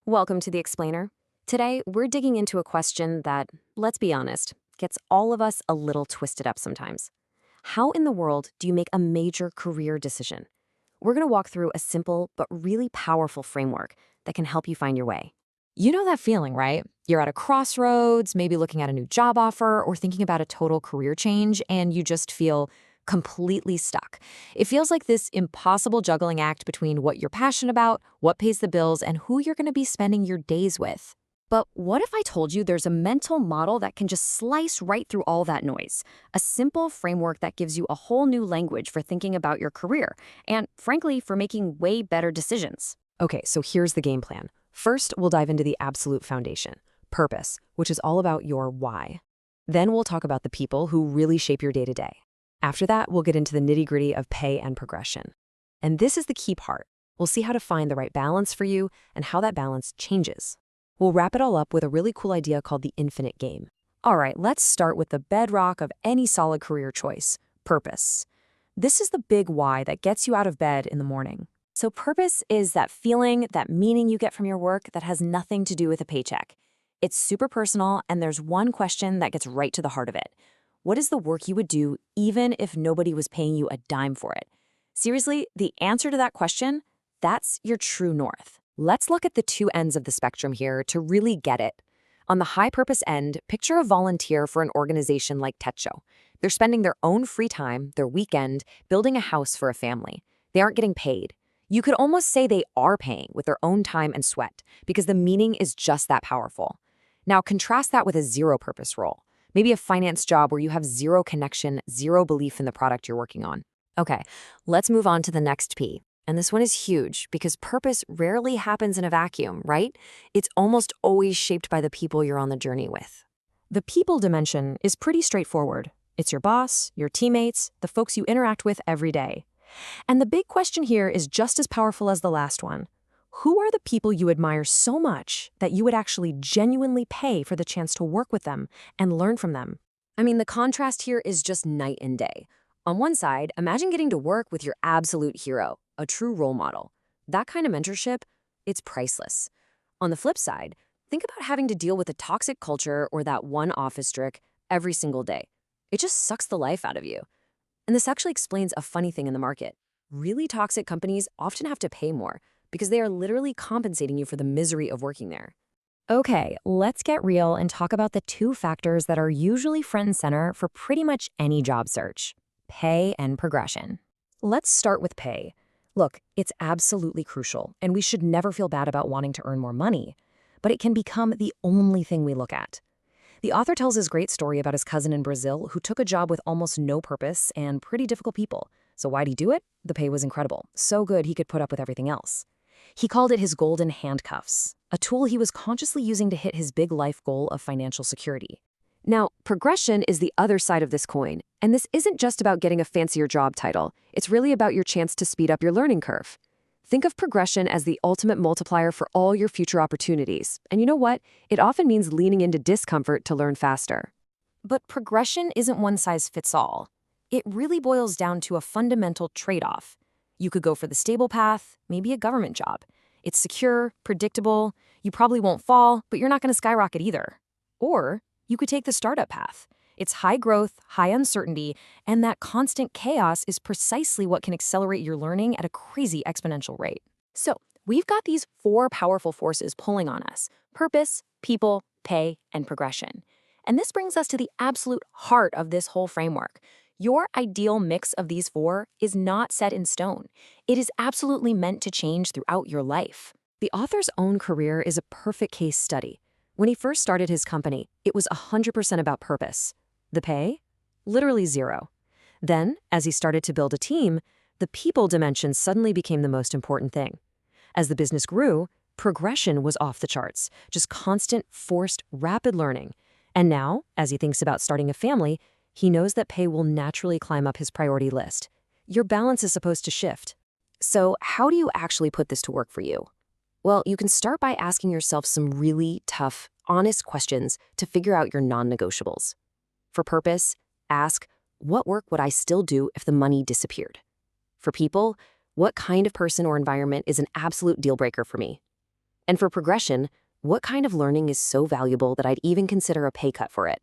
Welcome to The Explainer. Today, we're digging into a question that, let's be honest, gets all of us a little twisted up sometimes. How in the world do you make a major career decision? We're going to walk through a simple but really powerful framework that can help you find your way. You know that feeling, right? You're at a crossroads, maybe looking at a new job offer or thinking about a total career change, and you just feel completely stuck. It feels like this impossible juggling act between what you're passionate about, what pays the bills, and who you're going to be spending your days with. But what if I told you there's a mental model that can just slice right through all that noise? A simple framework that gives you a whole new language for thinking about your career, and frankly, for making way better decisions. Okay, so here's the game plan. First, we'll dive into the absolute foundation, purpose, which is all about your why. Then we'll talk about the people who really shape your day-to-day. After that, we'll get into the nitty-gritty of pay and progression. And this is the key part. We'll see how to find the right balance for you and how that balance changes. We'll wrap it all up with a really cool idea called the infinite game. All right, let's start with the bedrock of any solid career choice, purpose. This is the big why that gets you out of bed in the morning. So purpose is that feeling, that meaning you get from your work that has nothing to do with a paycheck. It's super personal, and there's one question that gets right to the heart of it. What is the work you would do even if nobody was paying you a dime for it? Seriously, the answer to that question, that's your true north. Let's look at the two ends of the spectrum here to really get it. On the high-purpose end, picture a volunteer for an organization like Techo. They're spending their own free time, their weekend, building a house for a family. They aren't getting paid. You could almost say they are paying with their own time and sweat because the meaning is just that powerful. Now, contrast that with a zero-purpose role. Maybe a finance job where you have zero connection, zero belief in the product you're working on. Okay, let's move on to the next P. And this one is huge because purpose rarely happens in a vacuum, right? It's almost always shaped by the people you're on the journey with. The people dimension is pretty straightforward. It's your boss, your teammates, the folks you interact with every day. And the big question here is just as powerful as the last one. Who are the people you admire so much that you would actually genuinely pay for the chance to work with them and learn from them? I mean, the contrast here is just night and day. On one side, imagine getting to work with your absolute hero, a true role model. That kind of mentorship, it's priceless. On the flip side, think about having to deal with a toxic culture or that one office trick every single day. It just sucks the life out of you. And this actually explains a funny thing in the market. Really toxic companies often have to pay more because they are literally compensating you for the misery of working there. Okay, let's get real and talk about the two factors that are usually front and center for pretty much any job search: pay and progression. Let's start with pay. Look, it's absolutely crucial, and we should never feel bad about wanting to earn more money, but it can become the only thing we look at. The author tells his great story about his cousin in Brazil who took a job with almost no purpose and pretty difficult people. So why'd he do it? The pay was incredible, so good he could put up with everything else. He called it his golden handcuffs, a tool he was consciously using to hit his big life goal of financial security. Now, progression is the other side of this coin, and this isn't just about getting a fancier job title. It's really about your chance to speed up your learning curve. Think of progression as the ultimate multiplier for all your future opportunities. And you know what? It often means leaning into discomfort to learn faster. But progression isn't one size fits all. It really boils down to a fundamental trade-off. You could go for the stable path, maybe a government job. It's secure, predictable, you probably won't fall, but you're not going to skyrocket either. Or you could take the startup path. It's high growth, high uncertainty, and that constant chaos is precisely what can accelerate your learning at a crazy exponential rate. So, we've got these four powerful forces pulling on us: purpose, people, pay, and progression. And this brings us to the absolute heart of this whole framework. Your ideal mix of these four is not set in stone. It is absolutely meant to change throughout your life. The author's own career is a perfect case study. When he first started his company, it was 100% about purpose. The pay? Literally zero. Then, as he started to build a team, the people dimension suddenly became the most important thing. As the business grew, progression was off the charts, just constant, forced, rapid learning. And now, as he thinks about starting a family, he knows that pay will naturally climb up his priority list. Your balance is supposed to shift. So, how do you actually put this to work for you? Well, you can start by asking yourself some really tough, honest questions to figure out your non-negotiables. For purpose, ask, what work would I still do if the money disappeared? For people, what kind of person or environment is an absolute deal breaker for me? And for progression, what kind of learning is so valuable that I'd even consider a pay cut for it?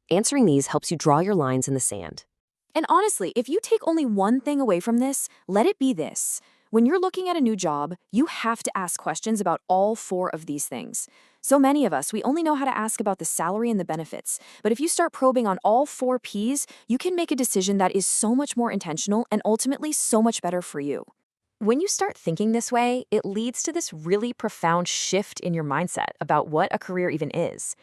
Answering these helps you draw your lines in the sand. And honestly, if you take only one thing away from this, let it be this. When you're looking at a new job, you have to ask questions about all four of these things. So many of us, we only know how to ask about the salary and the benefits. But if you start probing on all four P's, you can make a decision that is so much more intentional and ultimately so much better for you. When you start thinking this way, it leads to this really profound shift in your mindset about what a career even is.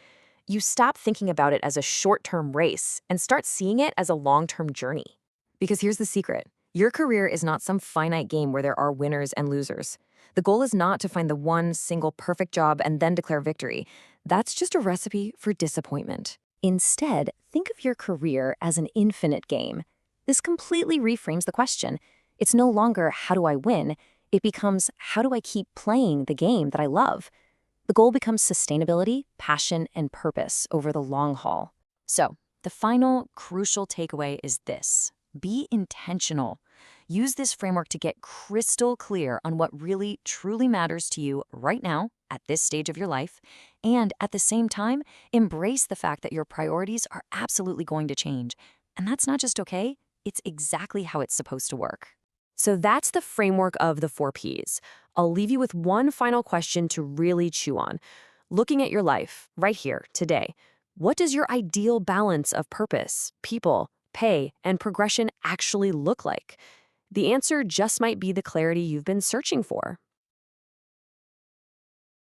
You stop thinking about it as a short-term race and start seeing it as a long-term journey. Because here's the secret. Your career is not some finite game where there are winners and losers. The goal is not to find the one single perfect job and then declare victory. That's just a recipe for disappointment. Instead, think of your career as an infinite game. This completely reframes the question. It's no longer how do I win? It becomes how do I keep playing the game that I love? The goal becomes sustainability, passion, and purpose over the long haul. So, the final crucial takeaway is this. Be intentional. Use this framework to get crystal clear on what really, truly matters to you right now, at this stage of your life, and at the same time, embrace the fact that your priorities are absolutely going to change. And that's not just okay, it's exactly how it's supposed to work. So that's the framework of the 4 Ps. I'll leave you with one final question to really chew on. Looking at your life, right here, today, what does your ideal balance of purpose, people, pay, and progression actually look like? The answer just might be the clarity you've been searching for.